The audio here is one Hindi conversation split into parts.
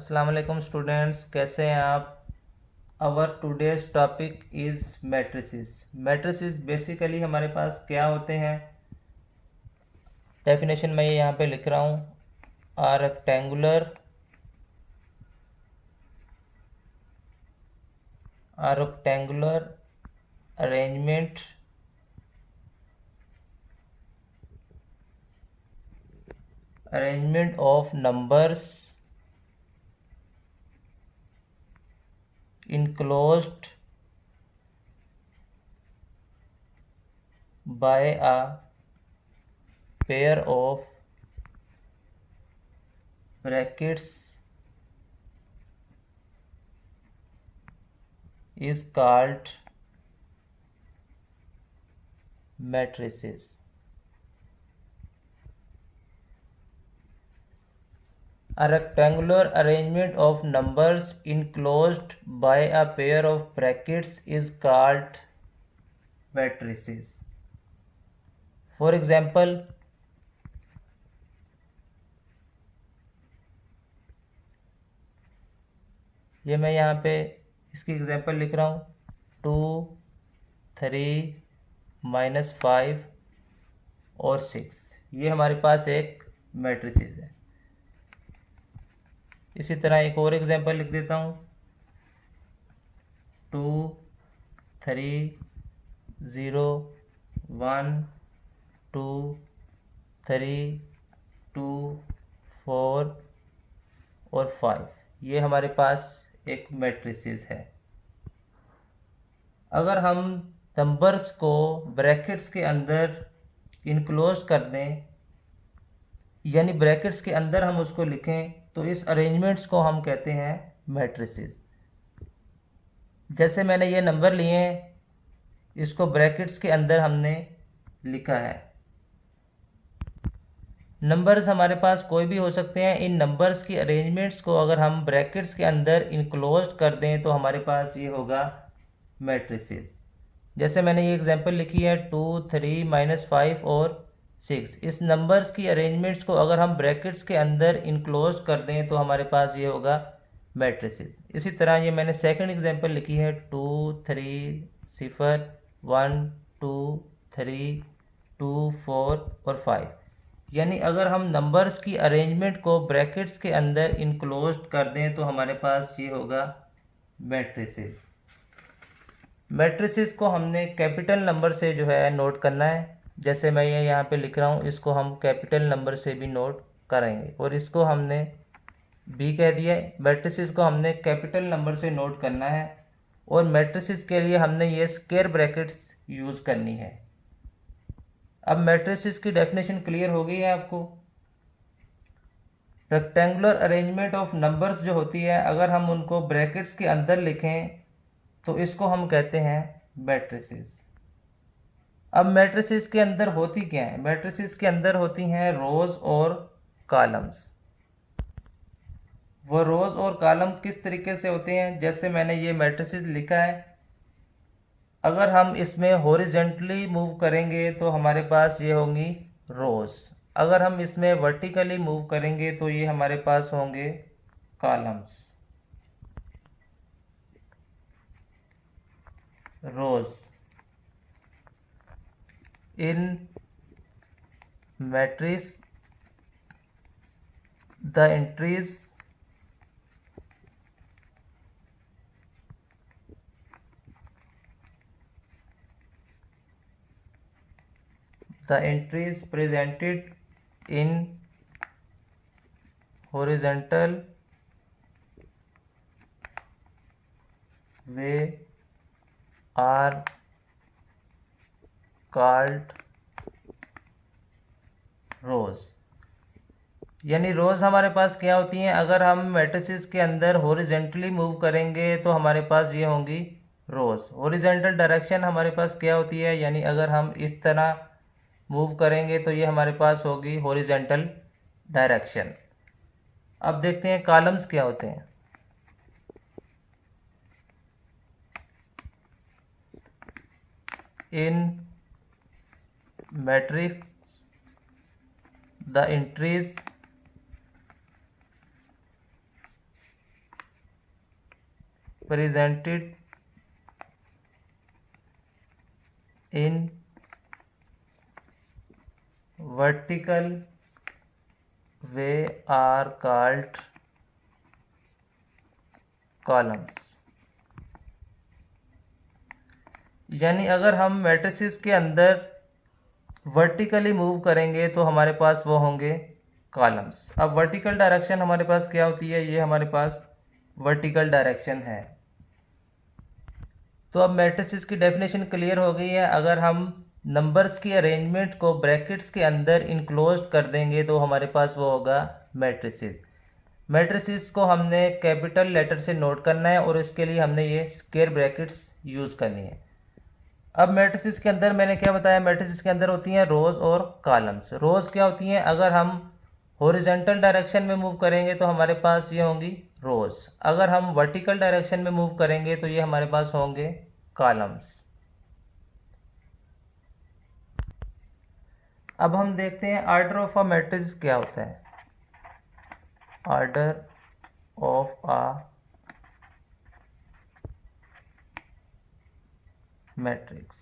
अस्सलाम वालेकुम स्टूडेंट्स, कैसे हैं आप। Our today's topic is matrices. Matrices basically हमारे पास क्या होते हैं। डेफिनेशन मैं यहाँ पे लिख रहा हूँ। A rectangular arrangement of numbers enclosed by a pair of brackets is called matrices. A rectangular arrangement of numbers enclosed by a pair of brackets is called matrices. For example, ये मैं यहाँ पे इसकी एग्जांपल लिख रहा हूँ। 2, 3, -5 और 6, ये हमारे पास एक मैट्रिसेस है। इसी तरह एक और एग्जांपल लिख देता हूँ। 2, 3, 0, 1, 2, 3, 2, 4 और 5, ये हमारे पास एक मैट्रिसेस है। अगर हम नंबर्स को ब्रैकेट्स के अंदर इनक्लोज कर दें, यानी ब्रैकेट्स के अंदर हम उसको लिखें, तो इस अरेंजमेंट्स को हम कहते हैं मैट्रिसेस। जैसे मैंने ये नंबर लिए हैं, इसको ब्रैकेट्स के अंदर हमने लिखा है। नंबर्स हमारे पास कोई भी हो सकते हैं। इन नंबर्स की अरेंजमेंट्स को अगर हम ब्रैकेट्स के अंदर इनक्लोज कर दें तो हमारे पास ये होगा मैट्रिसेस। जैसे मैंने ये एग्जांपल लिखी है 2, 3, -5 और 6। इस नंबर्स की अरेंजमेंट्स को अगर हम ब्रैकेट्स के अंदर इनक्लोज कर दें तो हमारे पास ये होगा मैट्रिसेस। इसी तरह ये मैंने सेकंड एग्जांपल लिखी है 2, 3, 0, 1, 2, 3, 2, 4 और 5। यानी अगर हम नंबर्स की अरेंजमेंट को ब्रैकेट्स के अंदर इनक्लोज कर दें तो हमारे पास ये होगा मैट्रिसेस। मैट्रिसेस को हमने कैपिटल नंबर से जो है नोट करना है। जैसे मैं ये यहाँ पे लिख रहा हूँ, इसको हम कैपिटल नंबर से भी नोट करेंगे और इसको हमने बी कह दिया है। मैट्रिसेस को हमने कैपिटल नंबर से नोट करना है और मैट्रिसेस के लिए हमने ये स्क्वायर ब्रैकेट्स यूज़ करनी है। अब मैट्रिसेस की डेफिनेशन क्लियर हो गई है आपको। रेक्टेंगुलर अरेंजमेंट ऑफ नंबर्स जो होती है, अगर हम उनको ब्रैकेट्स के अंदर लिखें तो इसको हम कहते हैं मैट्रिसेस। अब मैट्रिसेस के अंदर होती क्या है? मैट्रिसेस के अंदर होती हैं रोज और कॉलम्स। वो रोज और कॉलम किस तरीके से होते हैं? जैसे मैंने ये मैट्रिसेस लिखा है, अगर हम इसमें हॉरिजेंटली मूव करेंगे तो हमारे पास ये होंगी रोज। अगर हम इसमें वर्टिकली मूव करेंगे तो ये हमारे पास होंगे columns. Rows in matrix the entries presented in horizontal way are called rows। यानी रोज़ हमारे पास क्या होती हैं? अगर हम मैट्रिसेस के अंदर हॉरिजेंटली मूव करेंगे तो हमारे पास ये होंगी रोज़। हॉरिजेंटल डायरेक्शन हमारे पास क्या होती है? यानी अगर हम इस तरह मूव करेंगे तो ये हमारे पास होगी हॉरिजेंटल डायरेक्शन। अब देखते हैं कॉलम्स क्या होते हैं। In matrix the entries presented in vertical way are called columns। यानी अगर हम मैट्रिसेस के अंदर वर्टिकली मूव करेंगे तो हमारे पास वो होंगे कॉलम्स। अब वर्टिकल डायरेक्शन हमारे पास क्या होती है, ये हमारे पास वर्टिकल डायरेक्शन है। तो अब मैट्रिसेस की डेफिनेशन क्लियर हो गई है। अगर हम नंबर्स की अरेंजमेंट को ब्रैकेट्स के अंदर इनक्लोज कर देंगे तो हमारे पास वो होगा मैट्रिसेस। मैट्रिसेस को हमने कैपिटल लेटर से नोट करना है और इसके लिए हमने ये स्क्वायर ब्रैकेट्स यूज़ करनी है। अब मैट्रिसेस के अंदर मैंने क्या बताया, मैट्रिसेस के अंदर होती हैं रोज़ और कॉलम्स। रोज़ क्या होती हैं, अगर हम हॉरिजॉन्टल डायरेक्शन में मूव करेंगे तो हमारे पास ये होंगी रोज़। अगर हम वर्टिकल डायरेक्शन में मूव करेंगे तो ये हमारे पास होंगे कॉलम्स। अब हम देखते हैं आर्डर ऑफ अ मैट्रिक्स क्या होता है। Order of a matrix,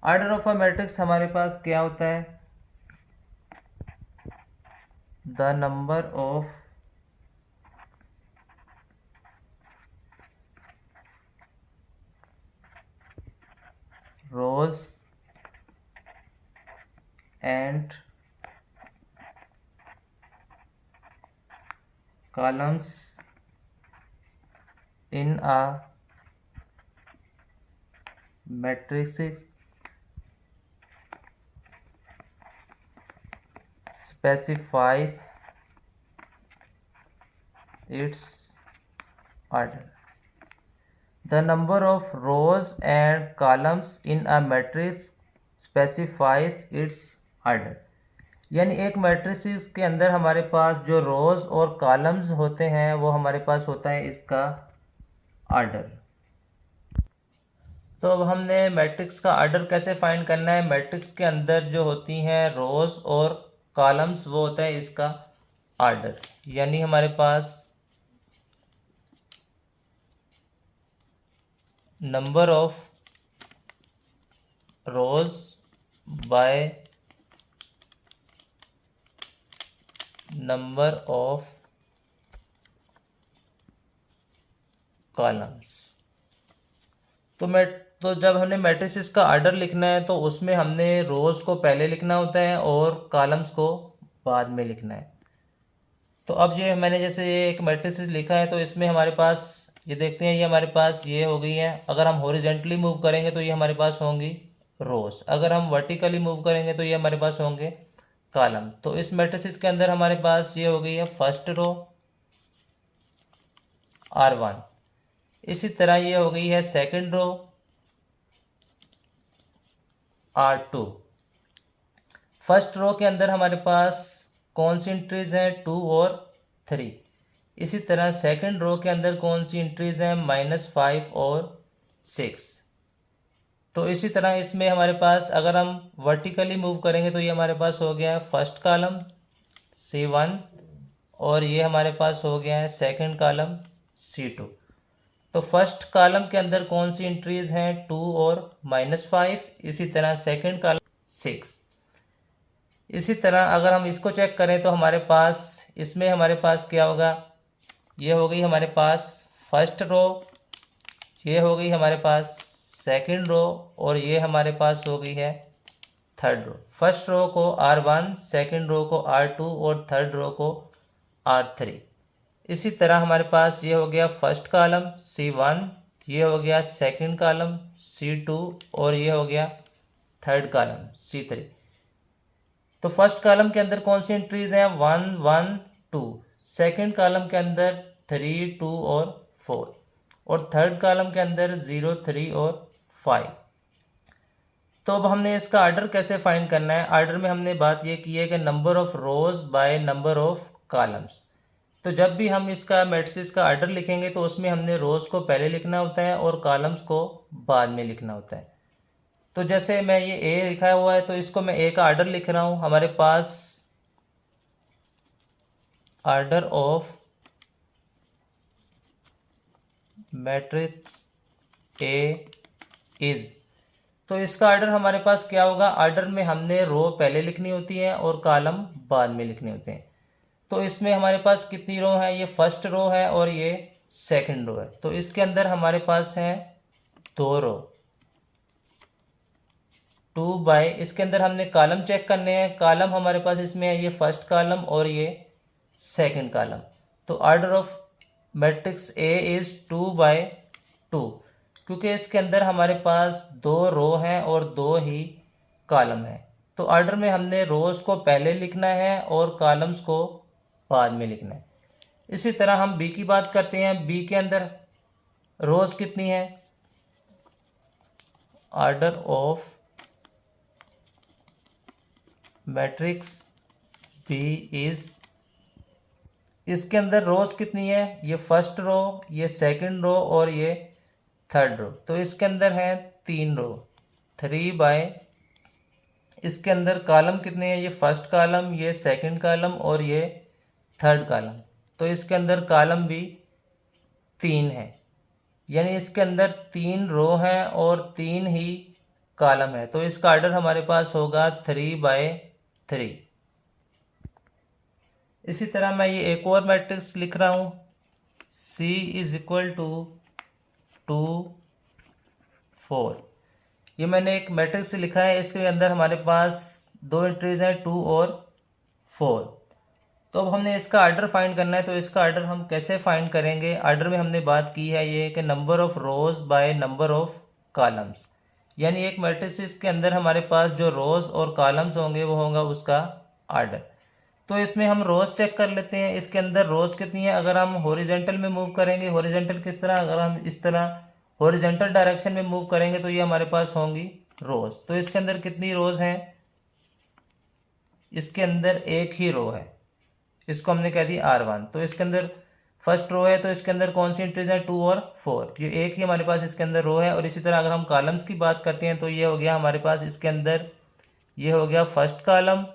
order of a matrix हमारे पास क्या होता है, the number of rose and columns in a matrix specifies its order। The number of rows and columns in a matrix specifies its order। यानी एक मैट्रिक्स के अंदर हमारे पास जो रोज और कॉलम्स होते हैं वो हमारे पास होता है इसका आर्डर। तो अब हमने मैट्रिक्स का आर्डर कैसे फाइंड करना है। मैट्रिक्स के अंदर जो होती हैं रोज और कॉलम्स वो होता है इसका आर्डर। यानी हमारे पास number of rows by number of columns. तो जब हमने मैट्रिसेस का आर्डर लिखना है तो उसमें हमने रोज को पहले लिखना होता है और कॉलम्स को बाद में लिखना है। तो अब ये मैंने जैसे ये एक मैट्रिसेस लिखा है तो इसमें हमारे पास ये देखते हैं, ये हमारे पास ये हो गई है। अगर हम हॉरिजॉन्टली मूव करेंगे तो ये हमारे पास होंगी रोज, अगर हम वर्टिकली मूव करेंगे तो ये हमारे पास होंगे कॉलम। तो इस मैट्रिसेस के अंदर हमारे पास ये हो गई है फर्स्ट रो R1, इसी तरह ये हो गई है second row R2। First row के अंदर हमारे पास कौन सी एंट्रीज हैं 2 और 3। इसी तरह सेकंड रो के अंदर कौन सी एंट्रीज हैं -5 और 6। तो इसी तरह इसमें हमारे पास अगर हम वर्टिकली मूव करेंगे तो ये हमारे पास हो गया है फर्स्ट कॉलम C1 और ये हमारे पास हो गया है सेकंड कॉलम C2। तो फर्स्ट कॉलम के अंदर कौन सी एंट्रीज हैं 2 और -5, इसी तरह सेकंड कॉलम 6। इसी तरह अगर हम इसको चेक करें तो हमारे पास इसमें हमारे पास क्या होगा, ये हो गई हमारे पास फर्स्ट रो, ये हो गई हमारे पास सेकंड रो और ये हमारे पास हो गई है थर्ड रो। फर्स्ट रो को R1, सेकंड रो को R2 और थर्ड रो को R3। इसी तरह हमारे पास ये हो गया फर्स्ट कॉलम C1, ये हो गया सेकंड कॉलम C2 और ये हो गया थर्ड कॉलम C3। तो फर्स्ट कॉलम के अंदर कौन सी एंट्रीज हैं 1 1 2, सेकंड कॉलम के अंदर 3 2 और 4 और थर्ड कॉलम के अंदर 0 3 और 5। तो अब हमने इसका आर्डर कैसे फाइंड करना है। आर्डर में हमने बात ये की है कि number of rows by number of columns. तो जब भी हम इसका मैट्रिक्स का आर्डर लिखेंगे तो उसमें हमने रोज को पहले लिखना होता है और कॉलम्स को बाद में लिखना होता है। तो जैसे मैं ये ए लिखा हुआ है तो इसको मैं ए का आर्डर लिख रहा हूँ। हमारे पास order of matrix A is, तो इसका ऑर्डर हमारे पास क्या होगा? ऑर्डर में हमने रो पहले लिखनी होती है और कॉलम बाद में लिखने होते हैं। तो इसमें हमारे पास कितनी रो है? ये फर्स्ट रो है और ये सेकंड रो है। तो इसके अंदर हमारे पास है 2 रो, 2 बाय, इसके अंदर हमने कॉलम चेक करने हैं। कॉलम हमारे पास इसमें है ये फर्स्ट कॉलम और ये सेकंड कॉलम। तो order of matrix A is 2 by 2, क्योंकि इसके अंदर हमारे पास 2 रो हैं और 2 ही कॉलम है। तो ऑर्डर में हमने रोज को पहले लिखना है और कॉलम्स को बाद में लिखना है। इसी तरह हम बी की बात करते हैं। बी के अंदर रोज कितनी है? Order of matrix B is, इसके अंदर रोज कितनी है? ये फर्स्ट रो, ये सेकंड रो और ये थर्ड रो। तो इसके अंदर है 3 रो, 3 बाय, इसके अंदर कॉलम कितने हैं? ये फर्स्ट कॉलम, ये सेकंड कॉलम और ये थर्ड कॉलम। तो इसके अंदर कॉलम भी 3 है, यानी इसके अंदर 3 रो हैं और 3 ही कॉलम है। तो इसका ऑर्डर हमारे पास होगा 3 बाय 3। इसी तरह मैं ये एक और मैट्रिक्स लिख रहा हूँ, C इज इक्वल टू 2 4। ये मैंने एक मैट्रिक्स लिखा है, इसके अंदर हमारे पास 2 एंट्रीज हैं, 2 और 4। तो अब हमने इसका ऑर्डर फाइंड करना है। तो इसका ऑर्डर हम कैसे फाइंड करेंगे? ऑर्डर में हमने बात की है ये कि number of rows by number of columns, यानी एक मैट्रिक्स के अंदर हमारे पास जो रोज और कॉलम्स होंगे वो होगा उसका ऑर्डर। तो इसमें हम रोज चेक कर लेते हैं। इसके अंदर रोज कितनी है? अगर हम हॉरिजॉन्टल में मूव करेंगे, हॉरिजॉन्टल किस तरह? अगर हम इस तरह हॉरिजॉन्टल डायरेक्शन में मूव करेंगे तो ये हमारे पास होंगी रोज। तो इसके अंदर कितनी रोज हैं? इसके अंदर एक ही रो है, इसको हमने कह दी R1। तो इसके अंदर फर्स्ट रो है, तो इसके अंदर कौन सी एंट्रीज हैं? 2 और 4। ये एक ही हमारे पास इसके अंदर रो है। और इसी तरह अगर हम कॉलम्स की बात करते हैं तो ये हो गया हमारे पास इसके अंदर, ये हो गया फर्स्ट कॉलम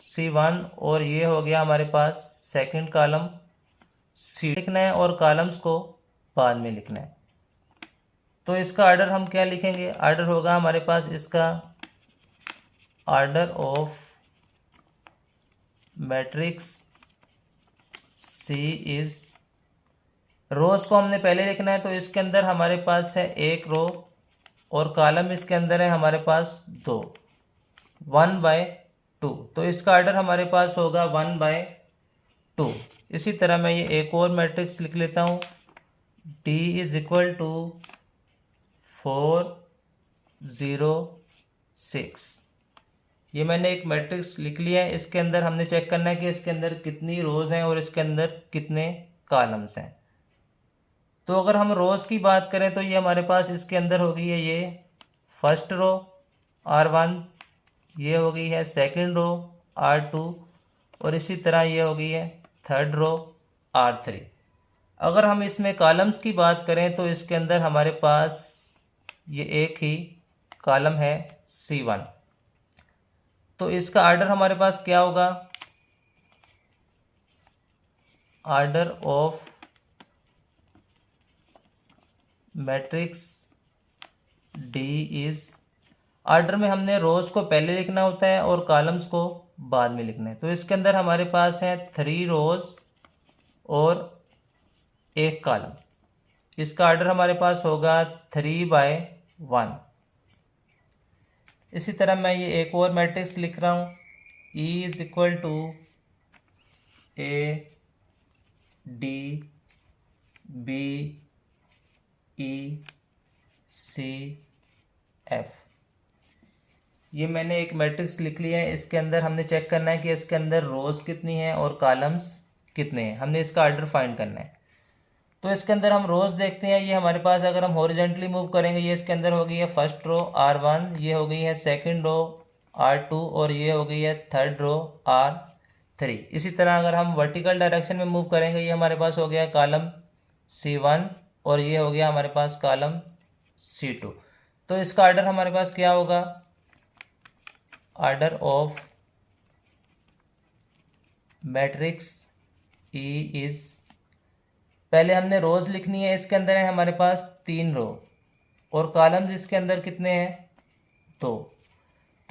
C1 और ये हो गया हमारे पास सेकंड कॉलम C। लिखना है और कॉलम्स को बाद में लिखना है। तो इसका ऑर्डर हम क्या लिखेंगे? ऑर्डर होगा हमारे पास इसका order of matrix C is, rows को हमने पहले लिखना है। तो इसके अंदर हमारे पास है एक रो और कॉलम इसके अंदर है हमारे पास 2, 1 बाय 2। तो इसका ऑर्डर हमारे पास होगा 1 बाय 2। इसी तरह मैं ये एक और मैट्रिक्स लिख लेता हूँ, D इज इक्वल टू 4 0 6। ये मैंने एक मैट्रिक्स लिख लिया है। इसके अंदर हमने चेक करना है कि इसके अंदर कितनी रोज हैं और इसके अंदर कितने कॉलम्स हैं। तो अगर हम रोज की बात करें तो ये हमारे पास इसके अंदर हो गई है ये फर्स्ट रो R1, ये हो गई है सेकंड रो R2 और इसी तरह ये हो गई है थर्ड रो R3। अगर हम इसमें कॉलम्स की बात करें तो इसके अंदर हमारे पास ये एक ही कॉलम है C1। तो इसका ऑर्डर हमारे पास क्या होगा? Order of matrix D is, order में हमने रोज को पहले लिखना होता है और कॉलम्स को बाद में लिखना है। तो इसके अंदर हमारे पास है 3 रोज और एक कॉलम। इसका ऑर्डर हमारे पास होगा 3 बाय 1। इसी तरह मैं ये एक और मैट्रिक्स लिख रहा हूँ, E is equal to A D B E C F। ये मैंने एक मैट्रिक्स लिख लिया है। इसके अंदर हमने चेक करना है कि इसके अंदर रोज कितनी है और कॉलम्स कितने हैं। हमने इसका ऑर्डर फाइंड करना है। तो इसके अंदर हम रोज देखते हैं। ये हमारे पास अगर हम हॉरिजॉन्टली मूव करेंगे, ये इसके अंदर हो गई है फर्स्ट रो R1, ये हो गई है सेकंड रो R2 और ये हो गई है थर्ड रो R3। इसी तरह अगर हम वर्टिकल डायरेक्शन में मूव करेंगे, ये हमारे पास हो गया कॉलम C1 और ये हो गया हमारे पास कॉलम C2। तो इसका ऑर्डर हमारे पास क्या होगा? Order of matrix E is, पहले हमने रोज़ लिखनी है, इसके अंदर है हमारे पास 3 रो और कॉलम्स इसके अंदर कितने हैं 2।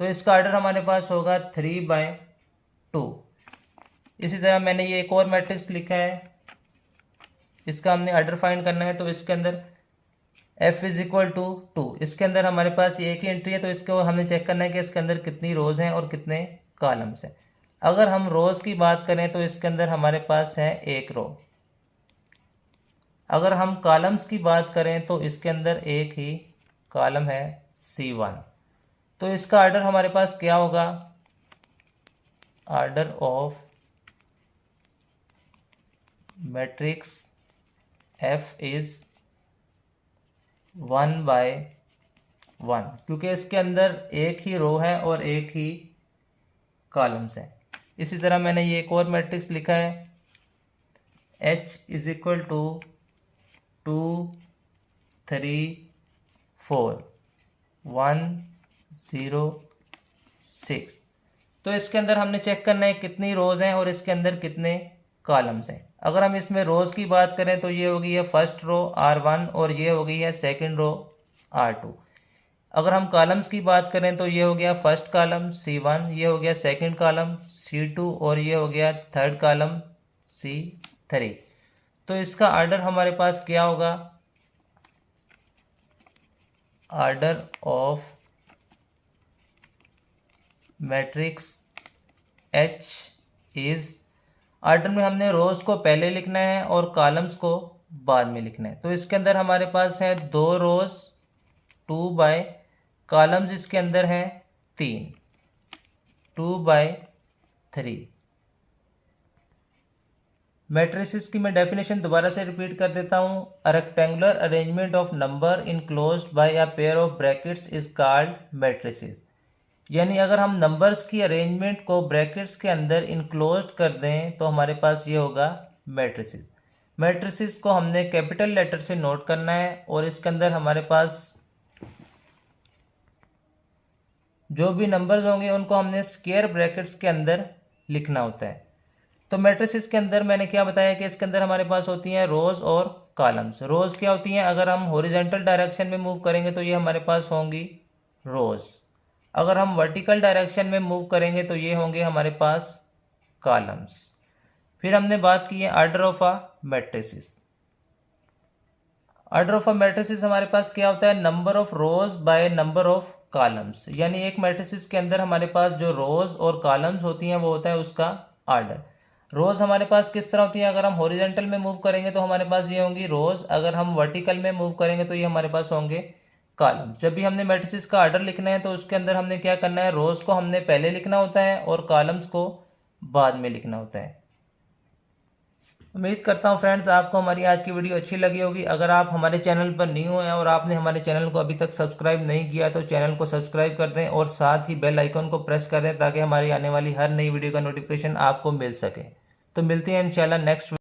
तो इसका आर्डर हमारे पास होगा 3/2। इसी तरह मैंने ये एक और मैट्रिक्स लिखा है, इसका हमने आर्डर फाइंड करना है। तो इसके अंदर f इज इक्वल टू 2, इसके अंदर हमारे पास ये एक ही एंट्री है, तो इसको हमने चेक करना है कि इसके अंदर कितनी रोज़ हैं और कितने कॉलम्स हैं। अगर हम रोज़ की बात करें तो इसके अंदर हमारे पास है 1 रो। अगर हम कॉलम्स की बात करें तो इसके अंदर एक ही कॉलम है C1। तो इसका आर्डर हमारे पास क्या होगा, order of matrix F is 1/1, क्योंकि इसके अंदर एक ही रो है और एक ही कॉलम्स है। इसी तरह मैंने ये एक और मैट्रिक्स लिखा है, H इज इक्वल टू 2 3 4 1 0 6। तो इसके अंदर हमने चेक करना है कितनी रोज़ हैं और इसके अंदर कितने कॉलम्स हैं। अगर हम इसमें रोज़ की बात करें तो ये होगी है फर्स्ट रो R1 और ये हो गई है सेकंड रो R2। अगर हम कॉलम्स की बात करें तो ये हो गया फर्स्ट कॉलम C1, ये हो गया सेकंड कॉलम C2 और ये हो गया थर्ड कॉलम C3। तो इसका आर्डर हमारे पास क्या होगा, order of matrix H is, order में हमने रोज़ को पहले लिखना है और कॉलम्स को बाद में लिखना है। तो इसके अंदर हमारे पास है 2 रोज़ 2/, कॉलम्स इसके अंदर हैं 3 2/3। मैट्रिसेस की मैं डेफिनेशन दोबारा से रिपीट कर देता हूँ। A rectangular arrangement of number enclosed bye a pair of brackets is called matrices. यानी अगर हम नंबर्स की अरेंजमेंट को ब्रैकेट्स के अंदर इनक्लोज्ड कर दें तो हमारे पास ये होगा मैट्रिसेस। मैट्रिसेस को हमने कैपिटल लेटर से नोट करना है और इसके अंदर हमारे पास जो भी नंबर्स होंगे उनको हमने स्क्वायर ब्रैकेट्स के अंदर लिखना होता है। तो मैट्रिसेस के अंदर मैंने क्या बताया कि इसके अंदर हमारे पास होती हैं रोज़ और कॉलम्स। रोज़ क्या होती हैं, अगर हम हॉरिजॉन्टल डायरेक्शन में मूव करेंगे तो ये हमारे पास होंगी रोज़। अगर हम वर्टिकल डायरेक्शन में मूव करेंगे तो ये होंगे हमारे पास कॉलम्स। फिर हमने बात की है order of a matrices. Order of a matrices हमारे पास क्या होता है, number of rows by number of columns. यानी एक मैट्रिसेस के अंदर हमारे पास जो रोज और कॉलम्स होती हैं वो होता है उसका आर्डर। रोज हमारे पास किस तरह होती हैं, अगर हम हॉरिजॉन्टल में मूव करेंगे तो हमारे पास ये होंगी रोज, अगर हम वर्टिकल में मूव करेंगे तो ये हमारे पास होंगे कॉलम। जब भी हमने मैट्रिसेस का आर्डर लिखना है तो उसके अंदर हमने क्या करना है, रोज को हमने पहले लिखना होता है और कॉलम्स को बाद में लिखना होता है। उम्मीद करता हूँ फ्रेंड्स आपको हमारी आज की वीडियो अच्छी लगी होगी। अगर आप हमारे चैनल पर न्यू हैं और आपने हमारे चैनल को अभी तक सब्सक्राइब नहीं किया तो चैनल को सब्सक्राइब कर दें और साथ ही बेल आइकन को प्रेस कर दें ताकि हमारी आने वाली हर नई वीडियो का नोटिफिकेशन आपको मिल सके। तो मिलते हैं इंशाल्लाह नेक्स्ट